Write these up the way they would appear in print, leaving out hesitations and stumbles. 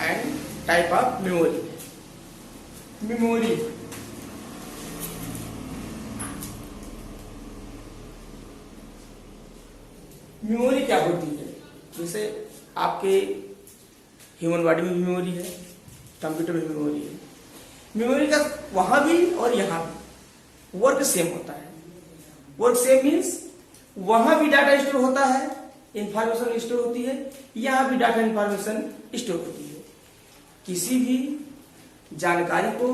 And type of memory. Memory memory क्या होती है? जैसे आपके ह्यूमन बॉडी में भी मेमोरी है, कंप्यूटर में मेमोरी है। मेमोरी का वहां भी और यहां भी वर्क सेम होता है। वर्क सेम मीन्स वहां भी डाटा स्टोर होता है, इंफॉर्मेशन स्टोर होती है, यहां भी डाटा इंफॉर्मेशन स्टोर होती है। किसी भी जानकारी को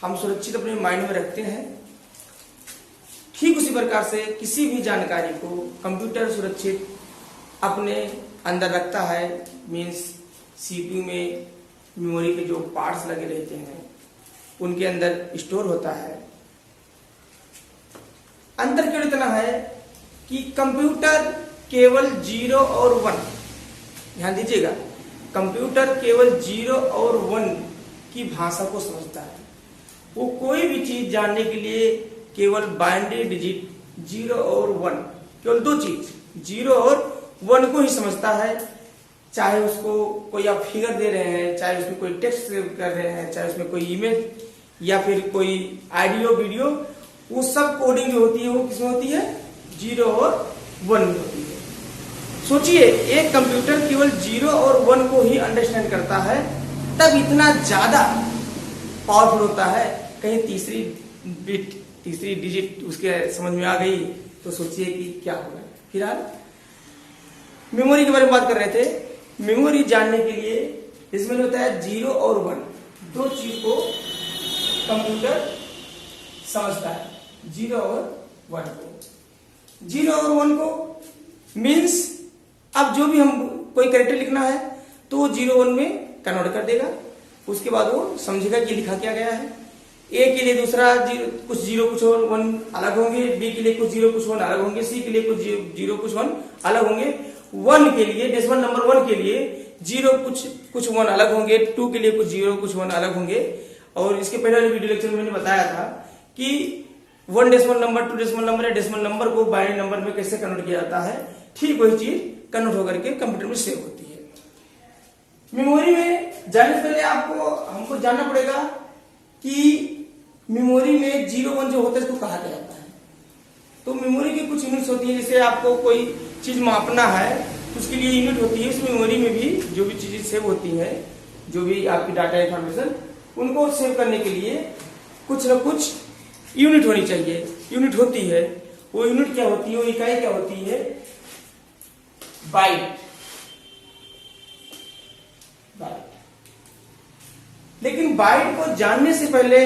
हम सुरक्षित अपने माइंड में रखते हैं, ठीक उसी प्रकार से किसी भी जानकारी को कंप्यूटर सुरक्षित अपने अंदर रखता है। मीन्स सीपीयू में मेमोरी के जो पार्ट्स लगे रहते हैं उनके अंदर स्टोर होता है। अंतर केवल इतना है कि कंप्यूटर केवल 0 और 1, ध्यान दीजिएगा, कंप्यूटर केवल 0 और 1 की भाषा को समझता है। वो कोई भी चीज जानने के लिए केवल बाइनरी डिजिट 0 और 1, केवल दो चीज 0 और 1 को ही समझता है। चाहे उसको कोई आप फिगर दे रहे हैं, चाहे उसमें कोई टेक्स्ट कर रहे हैं, चाहे उसमें कोई इमेज या फिर कोई ऑडियो वीडियो, वो सब कोडिंग जो होती है वो किसमें होती है? 0 और 1 में होती है। सोचिए, एक कंप्यूटर केवल 0 और 1 को ही अंडरस्टैंड करता है, तब इतना ज्यादा पावरफुल होता है। कहीं तीसरी डिजिट उसके समझ में आ गई तो सोचिए कि क्या होगा। फिलहाल मेमोरी के बारे में बात कर रहे थे। मेमोरी जानने के लिए इसमें होता है 0 और 1, दो चीज को कंप्यूटर समझता है, 0 और 1 को। 0 और 1 को मीन्स अब जो भी हम कोई कैरेक्टर लिखना है तो वो 0 1 में कन्वर्ट कर देगा। उसके बाद वो समझेगा कि लिखा क्या गया है। ए के लिए दूसरा कुछ 0 कुछ और 1 अलग होंगे, बी के लिए कुछ 0 कुछ 1 अलग होंगे, सी के लिए कुछ 0 कुछ 1 अलग होंगे। 1 के लिए डेसिमल नंबर 1 के लिए 0 कुछ 1 अलग होंगे, 2 के लिए कुछ 0 कुछ 1 अलग होंगे। और इसके पहले वाले वीडियो लेक्चर में मैंने बताया था कि 1 डेसिमल नंबर 2 डेसिमल नंबर या डेसिमल नंबर को बाइनरी नंबर में कैसे कन्वर्ट किया जाता है। ठीक वही चीज कन्वर्ट होकर के कंप्यूटर में सेव होती है। मेमोरी में जाने से पहले हमको जानना पड़ेगा कि मेमोरी में 0 1 जो होता है इसको कहा जाता है। तो मेमोरी की कुछ यूनिट्स होती है। जैसे आपको कोई चीज मापना है तो उसके लिए यूनिट होती है। उस मेमोरी में भी जो भी चीजें सेव होती है, जो भी आपकी डाटा इंफॉर्मेशन, उनको सेव करने के लिए कुछ न कुछ यूनिट होनी चाहिए, यूनिट होती है। वो यूनिट क्या होती है, वो इकाई क्या होती है? बाइट। लेकिन बाइट को जानने से पहले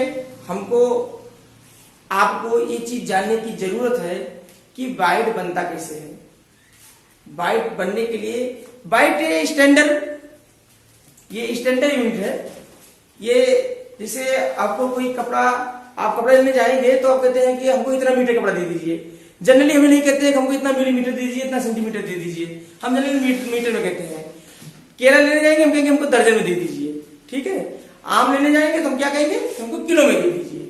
आपको ये चीज जानने की जरूरत है कि बाइट बनता कैसे है। बाइट बनने के लिए बाइट स्टैंडर्ड यूनिट है। ये जैसे आपको कोई आप कपड़ा लेने जाएंगे तो आप कहते हैं कि हमको इतना मीटर कपड़ा दे दीजिए। जनरली हमें नहीं कहते हैं कि हमको इतना मिलीमीटर दे दीजिए, इतना सेंटीमीटर दे दीजिए। हम जनरली मीटर में कहते हैं। केला लेने जाएंगे हम कहेंगे हमको दर्जन में दे दीजिए। ठीक है। आम लेने जाएंगे तो हम क्या कहेंगे? हमको किलो में दे दीजिए।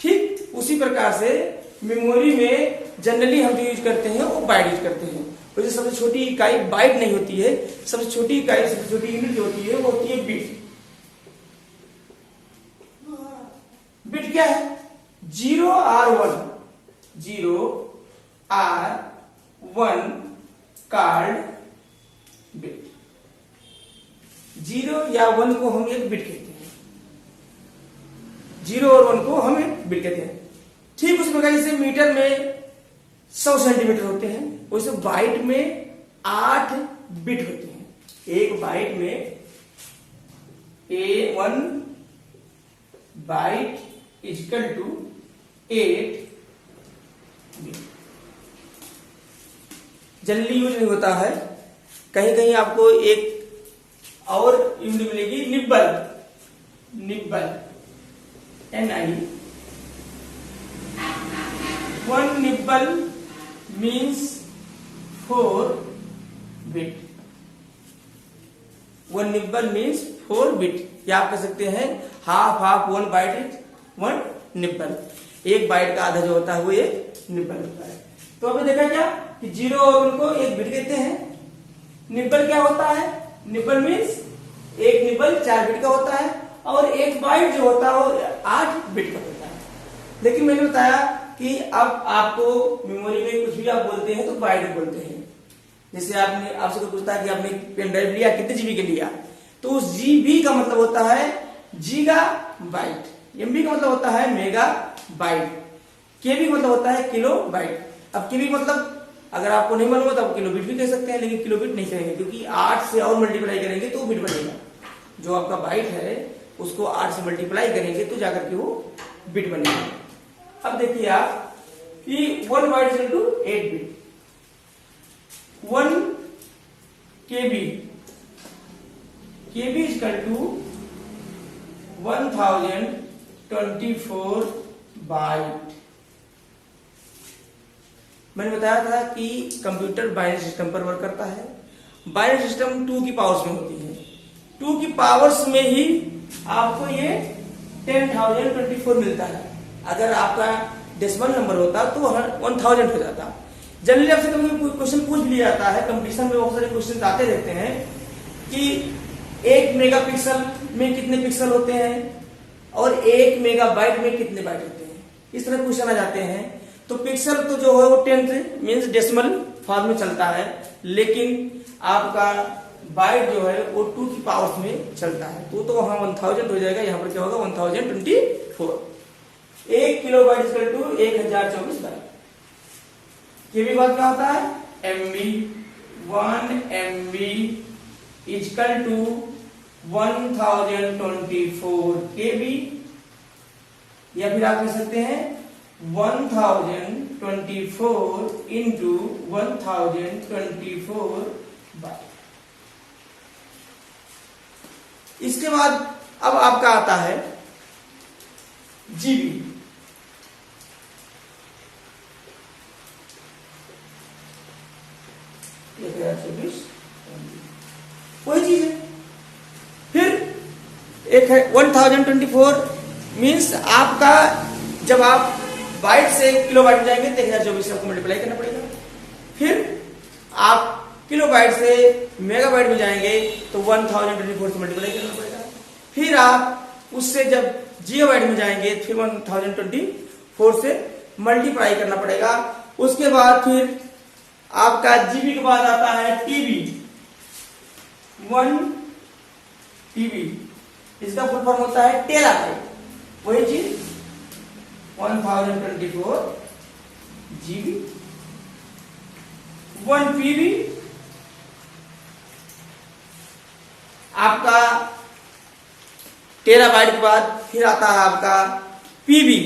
ठीक उसी प्रकार से मेमोरी में जनरली हम जो यूज करते हैं वो बाइट यूज करते हैं। वैसे सबसे छोटी इकाई बाइट नहीं होती है। सबसे छोटी इकाई, सबसे छोटी यूनिट जो होती है वो होती है बिट। बिट क्या है? 0 और 1, 0 और 1 कॉल्ड बिट। 0 या 1 को हम एक बिट कहते हैं। 0 और 1 को हम एक बिट कहते हैं। ठीक उस प्रकार जैसे मीटर में 100 सेंटीमीटर होते हैं, वैसे बाइट में 8 बिट होते हैं। एक बाइट में A1 byte equal to 8 bit. Generally use नहीं होता है। कहीं कहीं आपको एक और यूनिट मिलेगी, nibble. NI 1 nibble means 4 bit. 1 nibble means 4 bit. या आप कह सकते हैं हाफ 1 बाइट इज 1 निब्बल। एक बाइट का आधा जो होता है वो एक निब्बल होता है। तो आपने देखा क्या कि 0 और 1 को एक बिट कहते हैं। निब्बल क्या होता है? निब्बल मीन्स एक निबल 4 बिट का होता है और एक बाइट जो होता है वो 8 बिट का होता है। लेकिन मैंने बताया कि अब आपको मेमोरी में कुछ भी आप बोलते हैं तो बाइट बोलते हैं। जैसे आपने आपसे कोई पूछता है कि आपने पेन ड्राइव लिया, कितने जीबी के लिया, तो उस जीबी का मतलब होता है गीगा बाइट, एमबी का मतलब होता है मेगा बाइट, केबी का मतलब होता है किलो बाइट। अब केबी मतलब अगर आपको नहीं मालूम है तो आप किलो बिट भी कह सकते हैं, लेकिन किलो बिट नहीं कहेंगे क्योंकि 8 से और मल्टीप्लाई करेंगे तो बिट बनेगा। जो आपका बाइट है उसको 8 से मल्टीप्लाई करेंगे तो जाकर के वो बिट बनेगा। अब देखिए आप कि 1 byte equal to 8 bit, 1 KB, KB equal to 1024 byte. मैंने बताया था कि कंप्यूटर बाइनरी सिस्टम पर वर्क करता है। बाइनरी सिस्टम 2 की पावर्स में होती है, 2 की पावर्स में ही आपको ये 10,024 मिलता है। अगर आपका डेसिमल नंबर होता तो 1000 हो जाता। जनरली आपसे कभी क्वेश्चन पूछ भी लिया जाता है, कंपटीशन में बहुत सारे क्वेश्चन आते रहते हैं कि 1 मेगापिक्सल में कितने पिक्सल होते हैं और 1 मेगाबाइट में कितने बाइट होते हैं, इस तरह क्वेश्चन आ जाते हैं। तो पिक्सल तो जो है वो 10th मींस डेसिमल फॉर्म में चलता है, लेकिन आपका बाइट जो है वो 2 की पावर्स में चलता है, तो वहां 1000 हो जाएगा, यहाँ पर क्या होगा 1024। 1 kilobyte equal to 1024 byte. ये भी बात क्या होता है, MB, 1 MB equal to 1024 KB, या फिर आप कह सकते हैं 1024 इंटू 1024 बाइट। इसके बाद अब आपका आता है जीबी। वही चीज है। फिर एक है 1024 मीन्स आपका जब आप बाइट से किलो बाइट जाएंगे तो 1024 से आपको मल्टीप्लाई करना पड़ेगा। फिर आप किलो बाइट से मेगा बाइट में जाएंगे तो 1024 से मल्टीप्लाई करना पड़ेगा। फिर आप उससे जब जियो बाइट में जाएंगे फिर 1024 से मल्टीप्लाई करना पड़ेगा। उसके बाद फिर आपका जीबी के बाद आता है टीबी, 1 टीबी, इसका फुल फॉर्म होता है टेराबाइट। वही चीज 1024 जीबी, 1 पीबी आपका टेराबाइट के बाद फिर आता है आपका PB.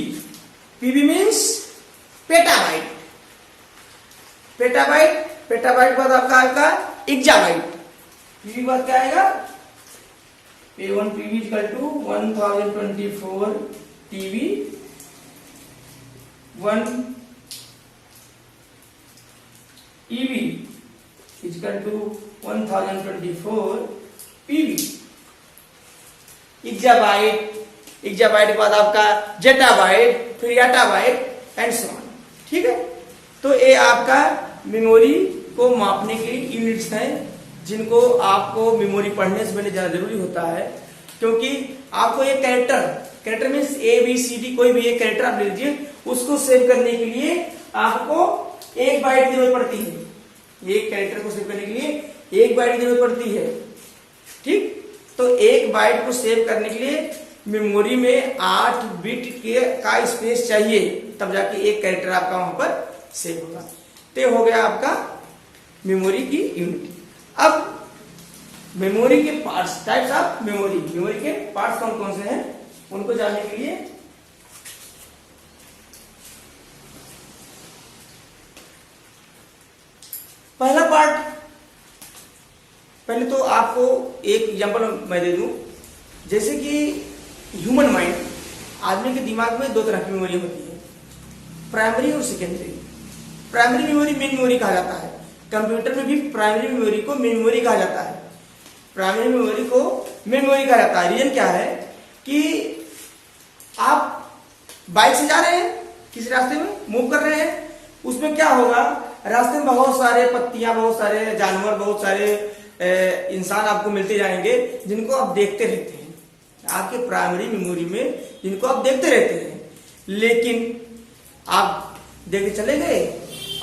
PB means petabyte, petabyte, petabyte के बाद आपका एक्जाबाइट। पीबी के बाद क्या आएगा, P1 PB equal to 1024 TB, 1 EB equal to 1024 PB। Exabyte, exabyte के बाद आपका जेटाबाइट, फिर याटाबाइट एंड सो ऑन। ठीक है, तो ये आपका मेमोरी को मापने के यूनिट्स हैं जिनको आपको मेमोरी पढ़ने से पहले ज्यादा जरूरी होता है, क्योंकि आपको एक character means A B C D कोई भी एक कैरेक्टर आप ले लीजिए, उसको सेव करने के लिए आपको 1 बाइट की जरूरत पड़ती है। एक कैरेक्टर को सेव करने के लिए 1 बाइट की जरूरत पड़ती है। ठीक, तो 1 बाइट को सेव करने के लिए मेमोरी में 8 बिट का स्पेस चाहिए, तब जाके एक कैरेक्टर आपका वहां पर सेव होगा। तो हो गया आपका मेमोरी की यूनिट। अब मेमोरी के parts, types of memory, memory के पार्ट्स कौन कौन से हैं उनको जानने के लिए पहला पार्ट, पहले तो आपको एक एग्जांपल मैं दे दूं। जैसे कि ह्यूमन माइंड, आदमी के दिमाग में 2 तरह की मेमोरी होती है, प्राइमरी और secondary. Primary memory main memory कहा जाता है। कंप्यूटर में भी प्राइमरी मेमोरी को मेन मेमोरी कहा जाता है। प्राइमरी मेमोरी को मेन मेमोरी कहा जाता है। रीजन क्या है कि आप बाइक से जा रहे हैं, किसी रास्ते में मूव कर रहे हैं, उसमें क्या होगा, रास्ते में बहुत सारे पत्तियां, बहुत सारे जानवर, बहुत सारे इंसान आपको मिलते जाएंगे जिनको आप देखते रहते हैं, आपके प्राइमरी मेमोरी में जिनको आप देखते रहते हैं, लेकिन आप देख के चले गए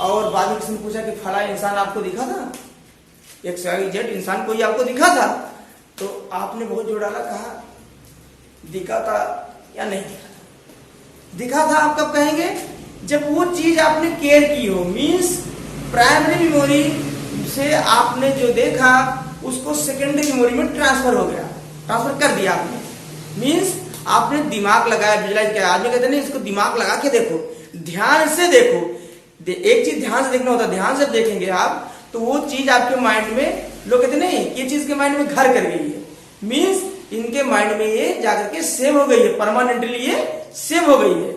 और बाद में किसी ने पूछा कि फला इंसान आपको दिखा था, XYZ इंसान कोई आपको दिखा था, तो आपने बहुत जोर डाला, कहा दिखा था या नहीं दिखा था। दिखा था आप कब कहेंगे? जब वो चीज आपने केयर की हो, मीन्स प्राइमरी मेमोरी से आपने जो देखा उसको सेकेंडरी मेमोरी में ट्रांसफर हो गया, ट्रांसफर कर दिया आपने, मीन्स आपने दिमाग लगाया, विजुलाइज किया। आदमी कहते नहीं इसको दिमाग लगा के देखो, ध्यान से देखो। एक चीज ध्यान से देखना होता है, ध्यान से देखेंगे आप तो वो चीज आपके माइंड में, लोग कहते नहीं ये चीज के माइंड में घर कर गई है, मीन्स इनके माइंड में ये जाकर के सेव हो गई है, परमानेंटली ये सेव हो गई है।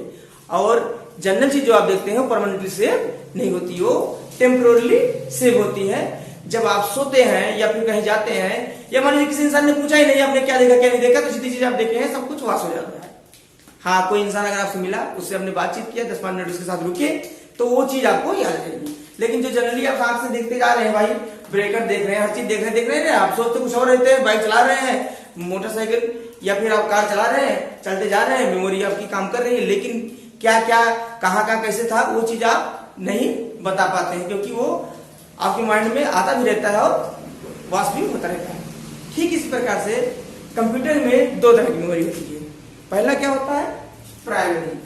और जनरल चीज जो आप देखते हैं वो परमानेंटली सेव नहीं होती, वो टेम्पोरली सेव होती है। जब आप सोते हैं या फिर कहीं जाते हैं, या मान लीजिए किसी इंसान ने पूछा ही नहीं आपने क्या देखा क्या नहीं देखा, तो सीधी चीज आप देखे हैं सब कुछ वास हो जाता है। हाँ, कोई इंसान अगर आपसे मिला, उससे आपने बातचीत किया, 10-5 मिनट उसके साथ रुके, तो वो चीज आपको याद रहेगी। लेकिन जो जनरली आप आंख से देखते जा रहे हैं, भाई ब्रेकर देख रहे हैं, हर चीज देख रहे हैं, आप सोचते कुछ और रहते हैं, बाइक चला रहे हैं, मोटरसाइकिल या फिर आप कार चला रहे हैं, चलते जा रहे हैं, मेमोरी आपकी काम कर रही है, लेकिन क्या क्या कहाँ कैसे था वो चीज आप नहीं बता पाते हैं, क्योंकि वो आपके माइंड में आता भी रहता है और वास्तविक भी होता रहता है। ठीक इसी प्रकार से कंप्यूटर में 2 तरह की मेमोरी होती है। पहला क्या होता है? प्राइमरी।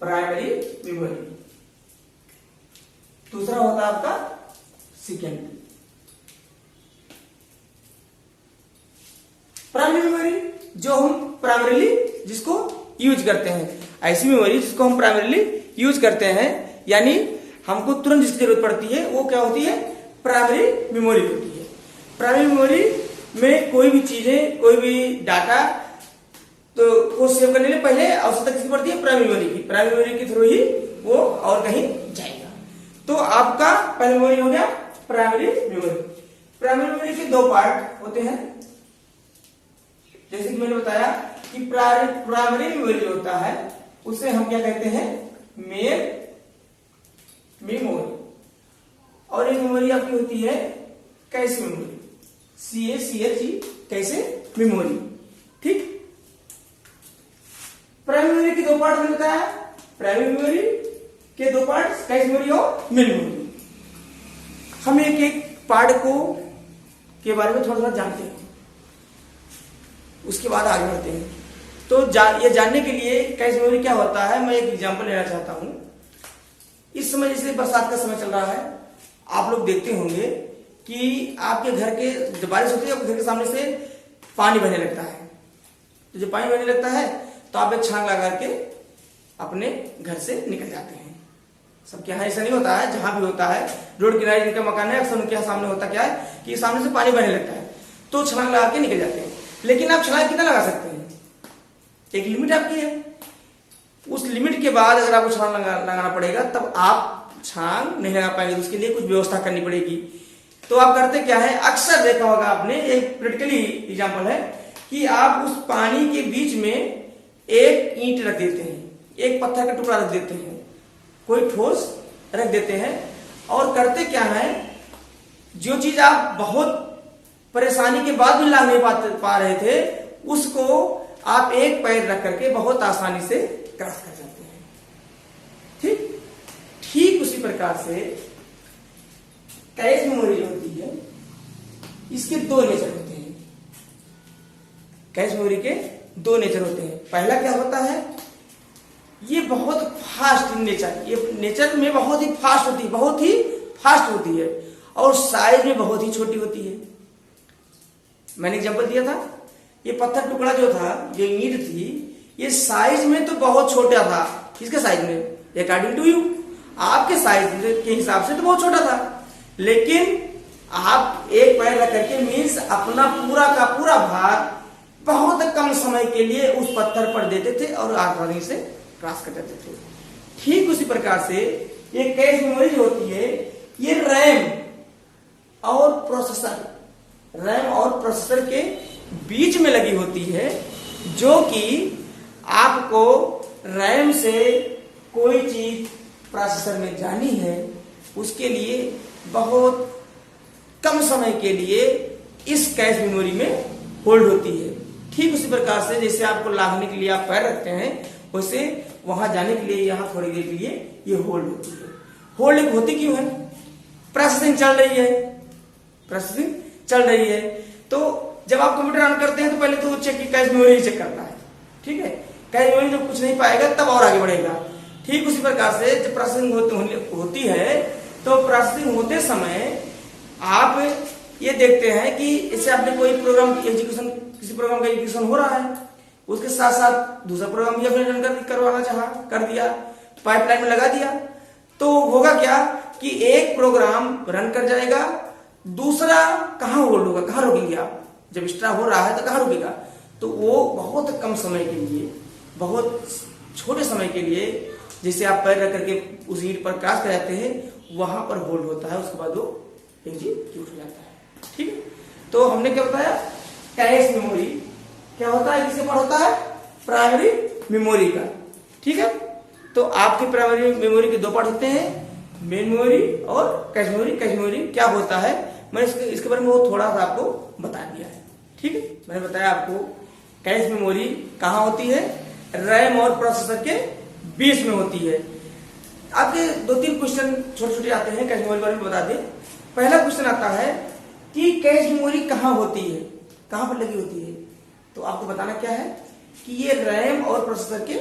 Primary memory. दूसरा होता है आपका सेकेंडरी। प्राइमरी मेमोरी जो हम प्राइमरीली जिसको यूज करते हैं, ऐसी मेमोरी जिसको हम प्राइमरीली यूज करते हैं, यानी हमको तुरंत जिसकी जरूरत पड़ती है वो क्या होती है? प्राइमरी मेमोरी होती है। प्राइमरी मेमोरी में कोई भी चीजें, कोई भी डाटा तो वो सेव करने के लिए पहले आवश्यकता किसकी पड़ती है? प्राइमरी मेमोरी की। प्राइमरी मेमोरी के थ्रू ही वो और कहीं जाएगा। तो आपका पहला मेमोरी हो गया प्राइमरी मेमोरी। प्राइमरी मेमोरी के 2 पार्ट होते हैं, जैसे कि मैंने बताया कि प्राइमरी मेमोरी जो होता है उसे हम क्या कहते हैं? Main memory. और ये मेमोरी आपकी होती है कैसे मेमोरी? CACHE, कैसे मेमोरी। ठीक। प्राइमरी मेमोरी के 2 पार्ट मैंने बताया, प्राइमरी मेमोरी के 2 पार्ट कैसे मेमोरी और मेन मेमोरी। हम एक एक पार्ट को के बारे में थोड़ा जानते हैं, उसके बाद आगे बढ़ते हैं। तो ये जानने के लिए कैश मेमोरी क्या होता है, मैं एक एग्जांपल लेना चाहता हूं। इस समय जैसे बरसात का समय चल रहा है, आप लोग देखते होंगे कि आपके घर के जब बारिश होती है आपके घर के सामने से पानी बहने लगता है। तो जब पानी बहने लगता है तो आप एक छांग लगा के अपने घर से निकल जाते हैं। सबके यहाँ ऐसा नहीं होता है, जहां भी होता है, रोड किनारे जिनका मकान है अक्सर उनके यहाँ सामने होता क्या है कि सामने से पानी बहने लगता है, तो छलांग लगा के निकल जाते हैं। लेकिन आप छलांग कितना लगा सकते हैं? एक लिमिट आपकी है, उस लिमिट के बाद अगर आपको छलांग लगाना पड़ेगा तब आप छलांग नहीं लगा पाएंगे, तो उसके लिए कुछ व्यवस्था करनी पड़ेगी। तो आप करते क्या है, अक्सर देखा होगा आपने, एक प्रैक्टिकली एग्जांपल है कि आप उस पानी के बीच में एक ईंट रख देते हैं, एक पत्थर का टुकड़ा रख देते हैं, कोई ठोस रख देते हैं, और करते क्या है, जो चीज आप बहुत परेशानी के बाद भी ला नहीं पा रहे थे, उसको आप एक पैर रख करके बहुत आसानी से क्रॉस कर जाते हैं। ठीक, ठीक उसी प्रकार से कैश मेमोरी जो होती है इसके 2 नेचर होते हैं। कैश मेमोरी के 2 नेचर होते हैं। पहला क्या होता है, ये बहुत फास्ट नेचर, ये नेचर में बहुत ही फास्ट होती है, बहुत ही फास्ट होती है, और साइज में बहुत ही छोटी होती है। मैंने एग्जांपल दिया था, ये पत्थर टुकड़ा जो था, जो ईंट थी, ये साइज में तो बहुत छोटा था। किसके साइज में? अकॉर्डिंग टू यू, आपके साइज के हिसाब से तो बहुत छोटा था, लेकिन आप एक पैर रख करके मीन्स अपना पूरा का पूरा भार बहुत कम समय के लिए उस पत्थर पर देते थे और आसानी से क्रॉस कर देते थे। ठीक उसी प्रकार से ये कैश मेमोरी जो होती है, ये रैम और प्रोसेसर के बीच में लगी होती है, जो कि आपको रैम से कोई चीज प्रोसेसर में जानी है, उसके लिए बहुत कम समय के लिए इस कैश मेमोरी में होल्ड होती है। ठीक उसी प्रकार से जैसे आपको लांघने के लिए आप पैर रखते हैं, वैसे वहां जाने के लिए यहां थोड़ी देर के लिए ये होल्ड होती है। होल्ड होती क्यों है? प्रोसेसिंग चल रही है, प्रोसेसिंग चल रही है। तो जब आप कंप्यूटर ऑन करते हैं तो पहले तो चेक कैश मेमोरी चेक करता है, ठीक है। कैश मेमोरी जब कुछ नहीं पाएगा तब और आगे बढ़ेगा। ठीक उसी प्रकार से जब प्रोसेसिंग होती है तो प्रोसेसिंग होते समय आप ये देखते हैं कि इससे आपने कोई प्रोग्राम एग्जीक्यूशन, किसी प्रोग्राम का एग्जीक्यूशन हो रहा है, उसके साथ साथ दूसरा प्रोग्राम भी आपने रन करवाना चाहा, कर दिया, पाइपलाइन में लगा दिया, तो होगा क्या कि एक प्रोग्राम रन कर जाएगा, दूसरा कहां होल्ड होगा, कहां रोकेंगे आप? जब एक्स्ट्रा हो रहा है तो कहां रुकेगा? तो वो बहुत कम समय के लिए, बहुत छोटे समय के लिए, जैसे आप पैर रख करके उस ईंट पर क्रॉस कर जाते हैं, वहां पर होल्ड होता है, उसके बाद वो एग्जीक्यूट हो जाता है। ठीक है, तो हमने क्या बताया? कैश मेमोरी क्या होता है, किसके पास होता है? प्राइमरी मेमोरी का। ठीक है, तो आपकी प्राइमरी मेमोरी के दो पार्ट होते हैं, मेन मेमोरी और कैश मेमोरी। कैश मेमोरी क्या होता है मैंने इसके बारे में वो थोड़ा सा आपको बता दिया है। ठीक है, मैंने बताया आपको कैश मेमोरी कहां होती है, रैम और प्रोसेसर के बीच में होती है। आपके 2-3 क्वेश्चन छोटे छोटे आते हैं कैश मेमोरी बारे में बता दें। पहला क्वेश्चन आता है कि कैश मेमोरी कहां होती है, कहां पर लगी होती है? तो आपको बताना क्या है कि ये रैम और प्रोसेसर के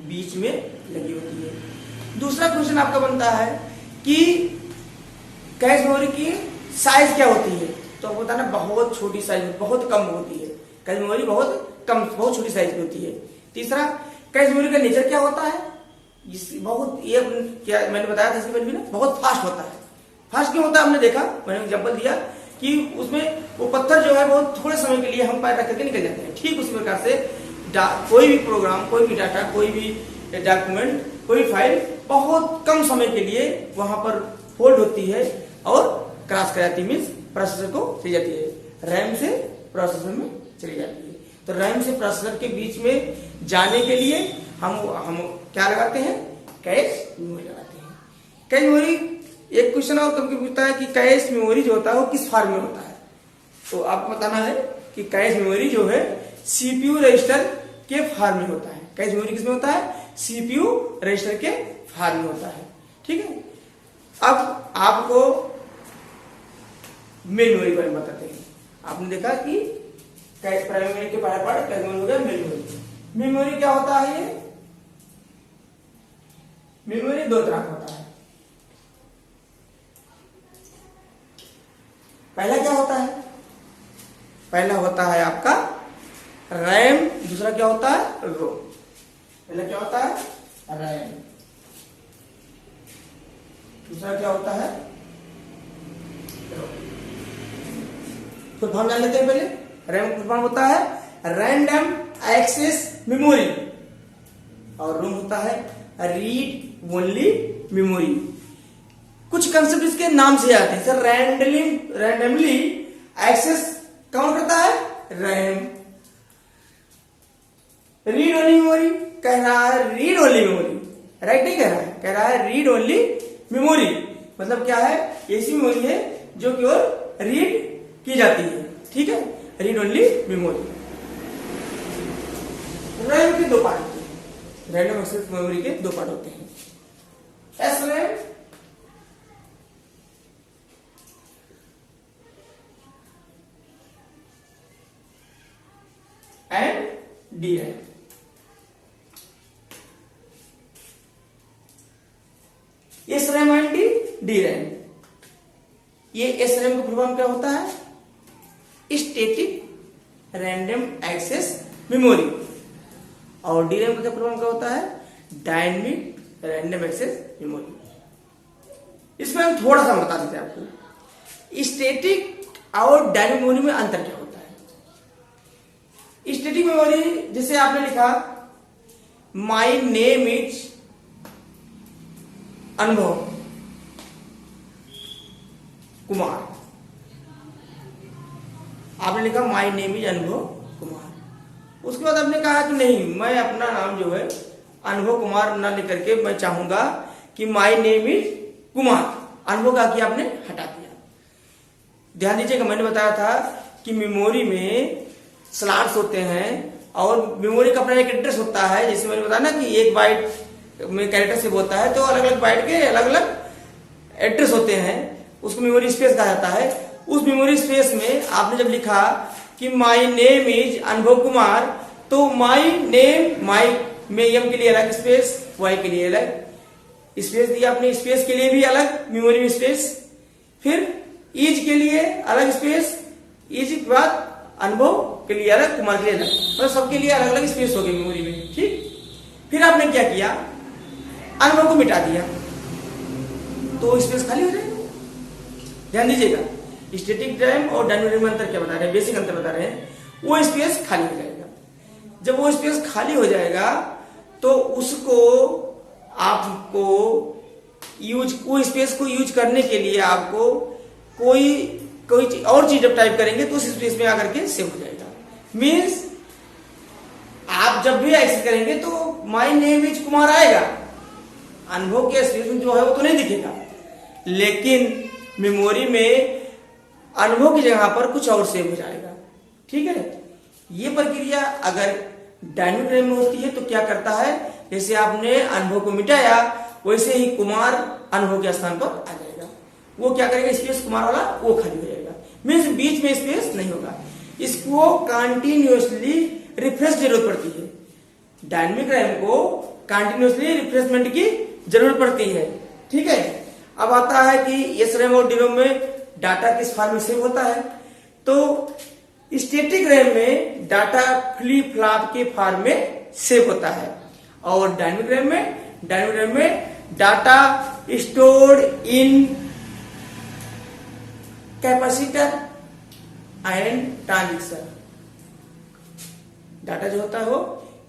बीच में लगी होती है। दूसरा क्वेश्चन आपका बनता है कि कैश मेमोरी की साइज क्या होती है? तो आपको बताना बहुत छोटी साइज, बहुत कम होती है। कैश मेमोरी बहुत कम, बहुत छोटी साइज की होती है। तीसरा, कैश मेमोरी का नेचर क्या होता है? बहुत, ये क्या मैंने बताया था इसके पहले भी ना, बहुत फास्ट होता है। फास्ट क्यों होता है? हमने देखा, मैंने एग्जांपल दिया कि उसमें वो पत्थर जो है बहुत थोड़े समय के लिए हम पैर रख करके निकल जाते हैं। ठीक उसी प्रकार से कोई भी प्रोग्राम, कोई भी डाटा, कोई भी डॉक्यूमेंट, कोई फाइल बहुत कम समय के लिए वहां पर होल्ड होती है और क्रॉस कर जाती है, मीन्स प्रोसेसर को चली जाती है, रैम से प्रोसेसर में चली जाती है। तो रैम से प्रोसेसर के बीच में जाने के लिए हम क्या लगाते हैं? कैश मेमोरी लगाते हैं। कैश मेमोरी, एक क्वेश्चन और कभी पूछता है कि कैश मेमोरी जो होता है वो किस फॉर्म में होता है? तो आपको बताना है कि कैश मेमोरी जो है सीपीयू रजिस्टर के फॉर्म में होता है। कैश मेमोरी किसमें होता है? सीपीयू रजिस्टर के फॉर्म में होता है। ठीक है, अब आपको मेन मेमोरी बारे में बताते हैं। आपने देखा कि प्राइमरी मेमोरी के पहला पार्ट कैश मेमोरी हो गया, मेन मेमोरी। मेमोरी क्या होता है? ये मेमोरी दो तरह का होता है। पहला क्या होता है? पहला होता है आपका रैम, दूसरा क्या होता है? रोम। पहला क्या होता है? रैम, दूसरा क्या होता है? रोम। फुल फॉर्म जान लेते हैं पहले। रैम फुल फॉर्म होता है रैंडम एक्सेस मेमोरी और रोम होता है रीड ओनली मेमोरी। कुछ कंसेप्ट इसके नाम से आते हैं। सर रैंडमली एक्सेस कौन करता है? रैम। रीड ओनली मेमोरी कह रहा है, रीड ओनली मेमोरी, राइट नहीं कह रहा है, कह रहा है रीड ओनली मेमोरी। मतलब क्या है? ऐसी मेमोरी है जो केवल रीड की जाती है। ठीक है, रीड ओनली मेमोरी। रैम के दो पार्ट होते हैं, रैंडम एक्सेस मेमोरी के दो पार्ट होते हैं, SRAM and DRAM। SRAM and DRAM। ये SRAM का फुल फॉर्म क्या होता है? Static random access memory. और DRAM का फुल फॉर्म क्या होता है? Dynamic random access memory. इसमें हम थोड़ा सा बता देते हैं आपको, स्टैटिक और डायनेमिक मेमोरी में अंतर क्या होता है। स्टैटिक मेमोरी, जैसे आपने लिखा माय नेम इज अनुभव कुमार, आपने लिखा माय नेम इज अनुभव कुमार, उसके बाद आपने कहा कि नहीं, मैं अपना नाम जो है अनुभव कुमार ना लेकर के मैं चाहूंगा कि माई नेम इज कुमार। अनुभव का कि आपने हटा दिया। ध्यान दीजिएगा, मैंने बताया था कि मेमोरी में स्लॉट्स होते हैं और मेमोरी का अपना एक एड्रेस होता है। जैसे मैंने बताया ना कि एक बाइट में कैरेक्टर सेव होता है, तो अलग अलग बाइट के अलग अलग एड्रेस होते हैं, उसको मेमोरी स्पेस कहा जाता है। उस मेमोरी स्पेस में आपने जब लिखा कि माई नेम इज अनुभव कुमार, तो माई नेम, माई में एम के लिए अलग स्पेस, वाई के लिए अलग स्पेस दिया आपने, स्पेस के लिए भी अलग मेमोरी में स्पेस, फिर इज के लिए अलग स्पेस, इज के बाद अनुभव के लिए अलग, कुमार के लिए अलग, मतलब सबके लिए अलग अलग स्पेस हो गई मेमोरी में। ठीक, फिर आपने क्या किया, अनुभव को मिटा दिया तो स्पेस खाली हो जाएगा। ध्यान दीजिएगा, स्टैटिक रैम और डायनेमिक रैम में अंतर क्या बता रहे हैं, बेसिक अंतर बता रहे हैं। वो स्पेस खाली हो जाएगा। जब वो स्पेस खाली हो जाएगा तो उसको आपको यूज, वो स्पेस को यूज करने के लिए आपको कोई और चीज जब टाइप करेंगे तो उस स्पेस में आकर के सेव हो जाएगा। मीन्स आप जब भी एक्सेस करेंगे तो माई नेम इज कुमार आएगा, अनुभव के स्पेस में जो है वो तो नहीं दिखेगा, लेकिन मेमोरी में अनुभव की जगह पर कुछ और सेव हो जाएगा। ठीक है, ये प्रक्रिया अगर डायनेमिक रैम में होती है तो क्या करता है, जैसे आपने अनुभव को मिटाया वैसे ही कुमार अनुभव के स्थान पर आ जाएगा। वो क्या करेगा, स्पेस कुमार वाला वो खाली हो जाएगा, मीन्स बीच में स्पेस नहीं होगा। इसको कंटिन्यूअसली रिफ्रेश जरूरत पड़ती है। डायनेमिक रैम को कंटिन्यूअसली रिफ्रेशमेंट की जरूरत पड़ती है। ठीक है, अब आता है कि एस रैम और डी रैम में डाटा किस फॉर्म में सेव होता है। तो स्टैटिक रैम में डाटा फ्लिप फ्लॉप के फॉर्म में सेव होता है और डायनेमिक रैम में data stored in capacitor and transistor. Data जो होता है वो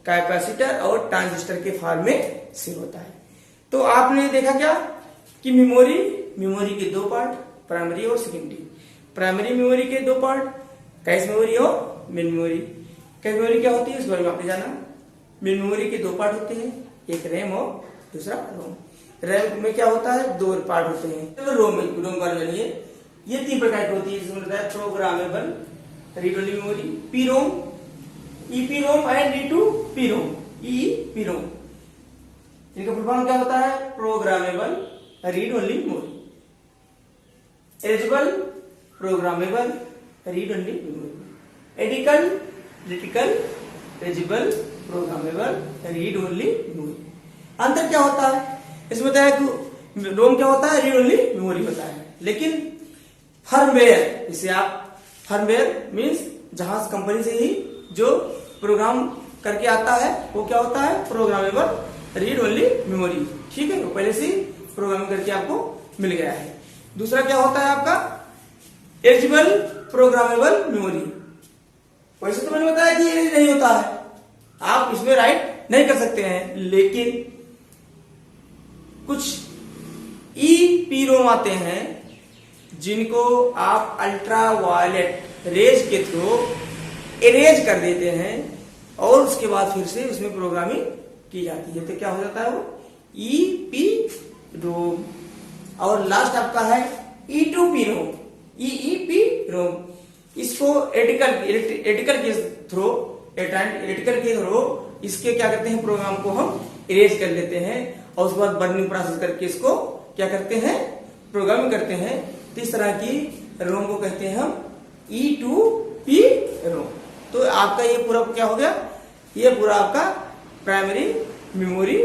कैपेसिटर और ट्रांजिस्टर के फॉर्म में सेव होता है। तो आपने देखा क्या कि मेमोरी के दो पार्ट, प्राइमरी और सेकेंडरी। प्राइमरी मेमोरी के दो पार्ट, कैश मेमोरी और मेन मेमोरी। कैश मेमोरी क्या होती है इस बारे में आपने जाना। मेन मेमोरी के दो पार्ट होते हैं, एक रैम और दूसरा रोम। रैम में क्या होता है, दो पार्ट होते हैं। तो रोम वाले जानिए, ये तीन प्रकार की होती है, जिसमें होता है programmable read only memory, P ROM, EP ROM and डी2पी रोम, ईपी रोम। इनका फुल फॉर्म क्या होता है, programmable read only memory, eligible programmable read only memory, electrically eligible programmable read only memory. अंतर क्या होता है इसमें, होता है कि रोम क्या होता है, रीड ओनली मेमोरी होता है, लेकिन फर्मवेयर, इसे आप फर्मवेयर मीन्स जहां कंपनी से ही जो प्रोग्राम करके आता है वो क्या होता है, प्रोग्रामेबल रीड ओनली मेमोरी। ठीक है, वो पहले से ही प्रोग्राम करके आपको मिल गया है। दूसरा क्या होता है आपका, एलिजिबल प्रोग्रामेबल मेमोरी। वैसे तो मैंने बताया कि ये नहीं होता है, आप इसमें राइट नहीं कर सकते हैं, लेकिन कुछ ईपी रोम आते हैं जिनको आप अल्ट्रा वायलेट रेज के थ्रू इरेज कर देते हैं और उसके बाद फिर से उसमें प्रोग्रामिंग की जाती है, तो क्या हो जाता है वो ईपी रोम। और लास्ट आपका है ई2पी रोम, ईपी रोम। इसको एलिटिकल के थ्रू इसके क्या करते हैं, प्रोग्राम को हम इरेज कर लेते हैं और उसके बाद बर्निंग प्रोसेस करके इसको क्या करते हैं, प्रोग्रामिंग करते हैं। तो इस तरह की रोम को कहते हैं हम ई2पी रोम। तो आपका ये पूरा क्या हो गया, ये पूरा आपका प्राइमरी मेमोरी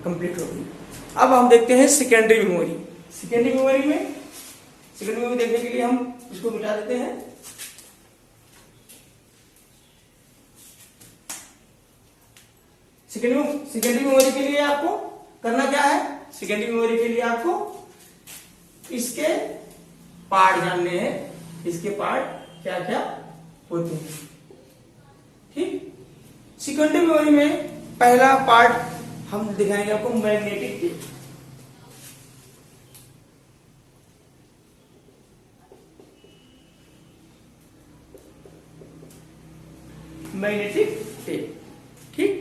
कंप्लीट हो गई। अब हम देखते हैं सेकेंडरी मेमोरी। सेकेंडरी मेमोरी देखने के लिए हम इसको मिटा देते हैं। सेकेंडरी मेमोरी के लिए आपको करना क्या है, सेकेंडरी मेमोरी के लिए आपको इसके पार्ट जानने हैं, इसके पार्ट क्या क्या होते हैं। ठीक, सेकेंडरी मेमोरी में पहला पार्ट हम दिखाएंगे आपको मैग्नेटिक टेप। Magnetic tape. ठीक,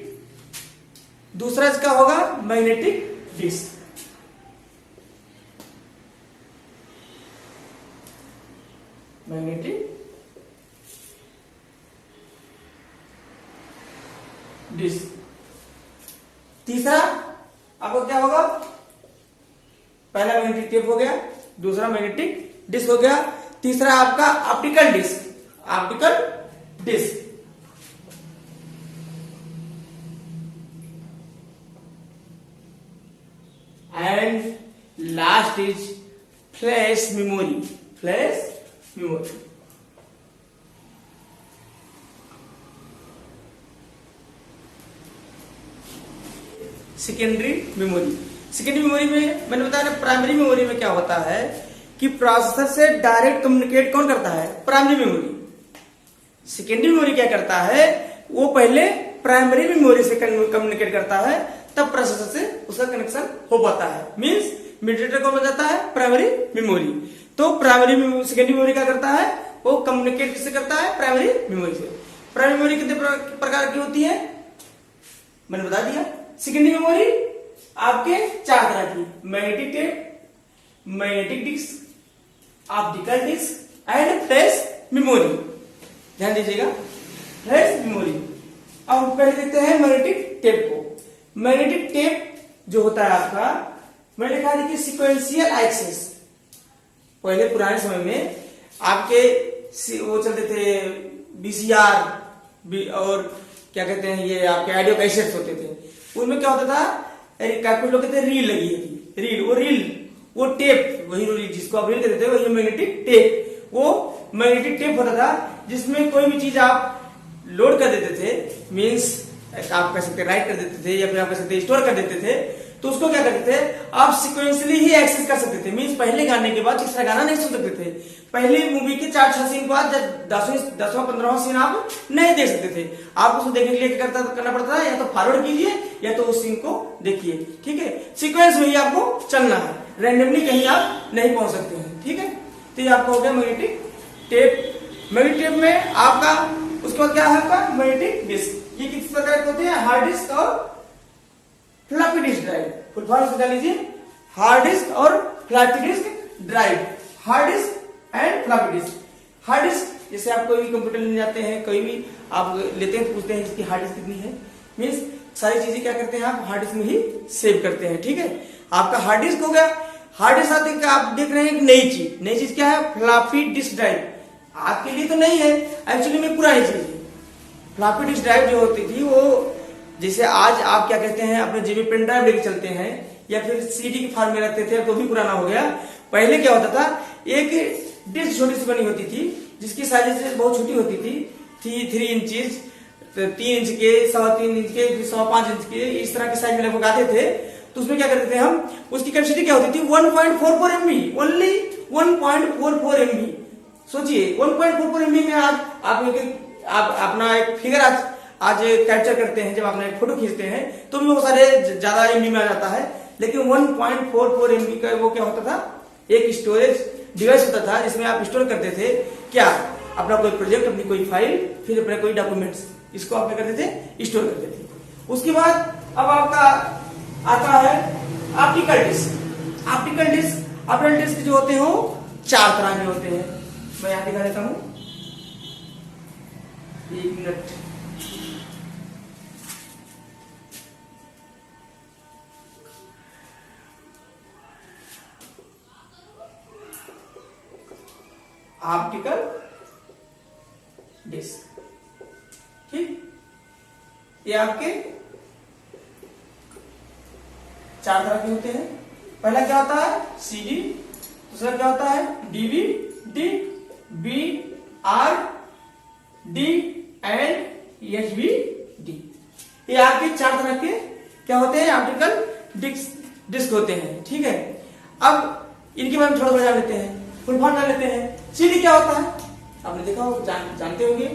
दूसरा इसका होगा मैग्नेटिक डिस्क। Magnetic disk. तीसरा आपको क्या होगा, पहला मैग्नेटिक टेप हो गया, दूसरा मैग्नेटिक डिस्क हो गया, तीसरा आपका optical disk. Optical disk and last is flash memory. Flash memory secondary memory. Secondary memory में मैंने बताया ना, प्राइमरी मेमोरी में क्या होता है कि प्रोसेसर से डायरेक्ट कम्युनिकेट कौन करता है, प्राइमरी मेमोरी। सेकेंडरी मेमोरी क्या करता है, वो पहले प्राइमरी मेमोरी से कम्युनिकेट करता है, तब प्रोसेसर से उसका कनेक्शन हो पाता है। मींस मीडिएटर कौन बन जाता है, प्राइमरी मेमोरी। तो प्राइमरी सेकेंडरी मेमोरी क्या करता है, वो कम्युनिकेट किससे करता है, प्राइमरी मेमोरी से। प्राइमरी मेमोरी कितने प्रकार की होती है, मैंने बता दिया। सेकेंडरी मेमोरी आपके 4 तरह की, magnetic tape, magnetic disk, optical disk and flash memory. ध्यान दीजिएगा, फ्लैश मेमोरी। अब पहले देखते हैं मैग्नेटिक टेप को। मैग्नेटिक टेप जो होता है आपका, मैंने लिखा देखिए सिक्वेंशियल एक्सेस। पहले पुराने समय में आपके वो चलते थे VCR और क्या कहते हैं ये आपके ऑडियो कैसेट्स होते थे। उनमें क्या होता था, कुछ लोग कहते हैं रील लगी है, रील वो टेप, वही रील जिसको आप रील कहते थे, वही मैग्नेटिक टेप। वो मैग्नेटिक टेप होता था जिसमें कोई भी चीज आप लोड कर देते थे, मीन्स आप कह सकते राइट कर देते थे या फिर आप कह सकते स्टोर कर देते थे, तो उसको क्या करते थे आप सिक्वेंसली ही एक्सेस कर सकते थे। मीन्स पहले गाने के बाद तीसरा गाना नहीं सुन सकते थे। पहले मूवी के 4-6 सीन के बाद 10वां 15वां सीन आप नहीं देख सकते थे। आप उसको देखने के लिए क्या करना पड़ता था, या तो फॉरवर्ड कीजिए या तो उस सीन को देखिए। ठीक है, सीक्वेंस में ही आपको चलना है, रैंडमली कहीं आप नहीं पहुंच सकते हैं। ठीक है, तो ये आपको हो गया मैग्नेटिक टेप। मैग्नेटिक टेप में आपका उसके बाद क्या है आपका मैग्नेटिक डिस्क। ये किस प्रकार के होते हैं, हार्ड डिस्क और floppy disk drive. Full form समझा लीजिए, हार्ड डिस्क और floppy disk drive. Hard disk and floppy disk. Hard disk जैसे आप कोई भी कंप्यूटर लेने जाते हैं, कोई भी आप लेते हैं तो पूछते हैं इसकी हार्ड डिस्क कितनी है। मीन्स सारी चीजें क्या करते हैं आप हार्ड डिस्क में ही सेव करते हैं। ठीक है, आपका हार्ड डिस्क हो गया। हार्ड डिस्क आते हैं, आप देख रहे हैं एक नई चीज क्या है, फ्लॉपी डिस्क ड्राइव। आपके लिए तो नहीं है, एक्चुअली में पुरानी चीज है। फ्लॉपी डिस्क ड्राइव जो होती थी वो जैसे आज आप क्या कहते हैं अपने जेबी पेन ड्राइव लेके चलते हैं या फिर सीडी के फॉर्म में रखते थे, तो भी पुराना हो गया। पहले क्या होता था, एक डिस्क छोटी सी बनी होती थी जिसकी साइज बहुत छोटी होती थी, 3 इंचेस, 3 इंच के, 3.25 इंच के, 5.25 इंच के, इस तरह के साइज में लगभग आते थे। तो उसमें क्या करते थे हम, उसकी कैपेसिटी क्या होती थी 1.44 MB, ओनली 1.44 MB। सोचिए 1.44 MB में आप अपना एक फिगर आज कैप्चर करते हैं, जब अपना एक फोटो खींचते हैं तो भी वो सारे ज्यादा MB में आ जाता है। लेकिन 1.44 MB का वो क्या होता था, एक स्टोरेज डिवाइस होता था जिसमें आप स्टोर करते थे क्या, अपना कोई प्रोजेक्ट, अपनी कोई फाइल, फिर अपने कोई डॉक्यूमेंट्स, इसको आप क्या करते थे, स्टोर करते थे। उसके बाद अब आपका आता है ऑप्टिकल डिस्क। ऑप्टिकल डिस्क जो होते हैं वो 4 तरह के होते हैं। मैं यहां दिखा देता हूं, 1 मिनट। ऑप्टिकल डिस्क, ठीक, ये आपके 4 तरह के होते हैं। पहला क्या होता है CD, दूसरा क्या होता है DVD, BR, D and HBD। ये आपके 4 तरह के क्या होते हैं, ऑप्टिकल डिस्क होते हैं। ठीक है, अब इनके बारे में थोड़ा सा जान लेते हैं, फुल फॉर्म जान लेते हैं। CD क्या होता है, आपने देखा हो, जानते होंगे,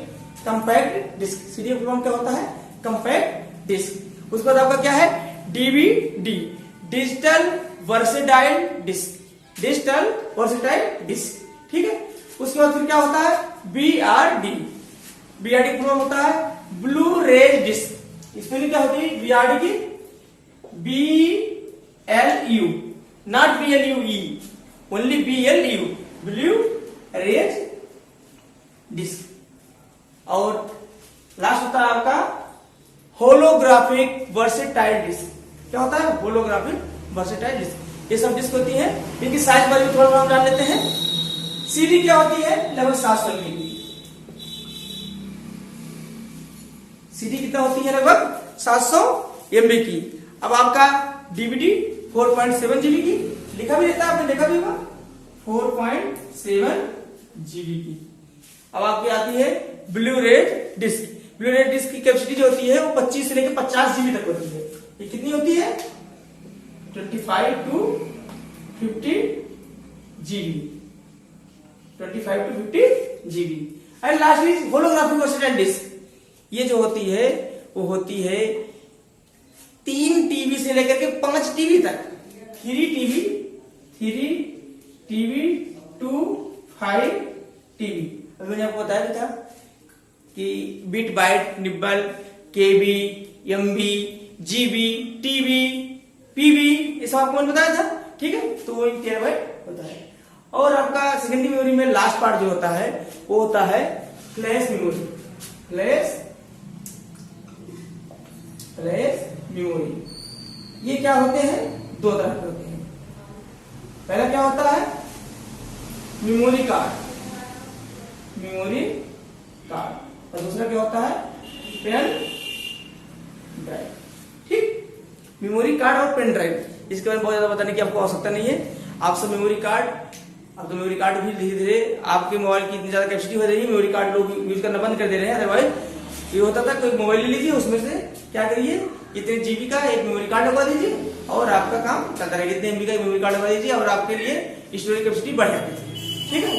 compact disk. CD full form क्या होता है, कंपैक्ट डिस्क। उसके बाद आपका क्या है DVD, digital versatile disk. Digital versatile disk, ठीक है। उसके बाद फिर क्या होता है BRD। BRD फुल फॉर्म होता है ब्लू रेज डिस्क। इसमें क्या होती है BRD की BLU, not BLUE, only BLU, blu ray disk. और लास्ट होता है आपका होलोग्राफिक वर्सेटाइल डिस्क। क्या होता है होलोग्राफिक वर्सेटाइल डिस्क। ये सब डिस्क होती है, इनकी साइज बारे में थोड़ा हम जान लेते हैं। CD क्या होती है लगभग 700 MB की। CD कितना होती है लगभग 700 MB की। अब आपका DVD 4.7 GB की, लिखा भी रहता है आपने देखा भी होगा 4.7 GB की। अब आपकी आती है blue red disk. Blue red disk की कैपेसिटी जो होती है वो 25 से लेकर 50 GB तक होती है। ये कितनी होती है 25 to 50 GB, 25 to 50 GB। And last is holographic versatile disk. ये जो होती है वो होती है 3 TB से लेकर के 5 TB तक, 3 TB to 5 TB। अभी मैंने आपको बताया था कि bit, byte, nibble, KB, MB, GB, TB, PB, ये सब आपको मैंने बताया था। ठीक है, तो वो टेराबाइट होता है। और आपका सेकेंडरी मेमोरी में लास्ट पार्ट जो होता है वो होता है फ्लैश मेमोरी। फ्लैश मेमोरी ये क्या होते हैं, 2 तरह के होते हैं। पहला क्या होता है मेमोरी कार्ड, और दूसरा क्या होता है पेन ड्राइव। ठीक, मेमोरी कार्ड और पेन ड्राइव, इसके बारे में बहुत ज्यादा बताने की आपको आवश्यकता नहीं है। आप सब मेमोरी कार्ड, अब तो मेमोरी कार्ड भी धीरे धीरे आपके मोबाइल की इतनी ज्यादा कैपेसिटी हो रही है, मेमोरी कार्ड लोग यूज करना बंद कर दे रहे हैं। अदरवाइज ये होता था कोई मोबाइल ले लीजिए, उसमें से क्या करिए इतने GB का एक मेमोरी कार्ड लगवा दीजिए और आपका काम चलता रहेगा। इतने MB का मेमोरी कार्ड लगवा दीजिए और आपके लिए स्टोरेज कैपेसिटी बढ़ जाती थी। ठीक है,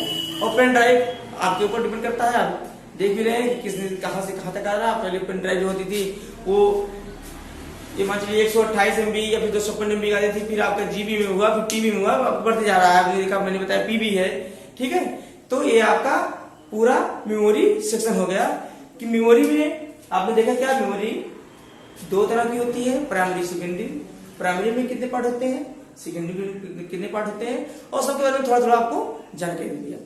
और पेन ड्राइव आपके ऊपर डिपेंड करता है। आप देख भी रहे हैं कि किसने कहां से कहां तक आ रहा है। पहले पेन ड्राइव जो होती थी वो ये मान लीजिए 128 MB या फिर 256 MB का आती थी, फिर आपका GB में हुआ, फिर TB में हुआ, बढ़ते जा रहा है। आपने देखा, मैंने बताया PB है। ठीक है, तो ये आपका पूरा मेमोरी सेक्शन हो गया कि मेमोरी में आपने देखा क्या मेमोरी 2 तरह की होती है, प्राइमरी सेकेंडरी। प्राइमरी में कितने पार्ट होते हैं, सेकेंडरी में कितने पार्ट होते हैं, और सबके बारे में थोड़ा थोड़ा आपको जानकारी दिया।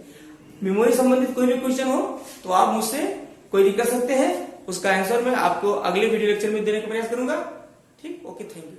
मेमोरी संबंधित कोई भी क्वेश्चन हो तो आप मुझसे कोई भी कर सकते हैं, उसका आंसर मैं आपको अगले वीडियो लेक्चर में देने का प्रयास करूंगा। ठीक, ओके, थैंक यू।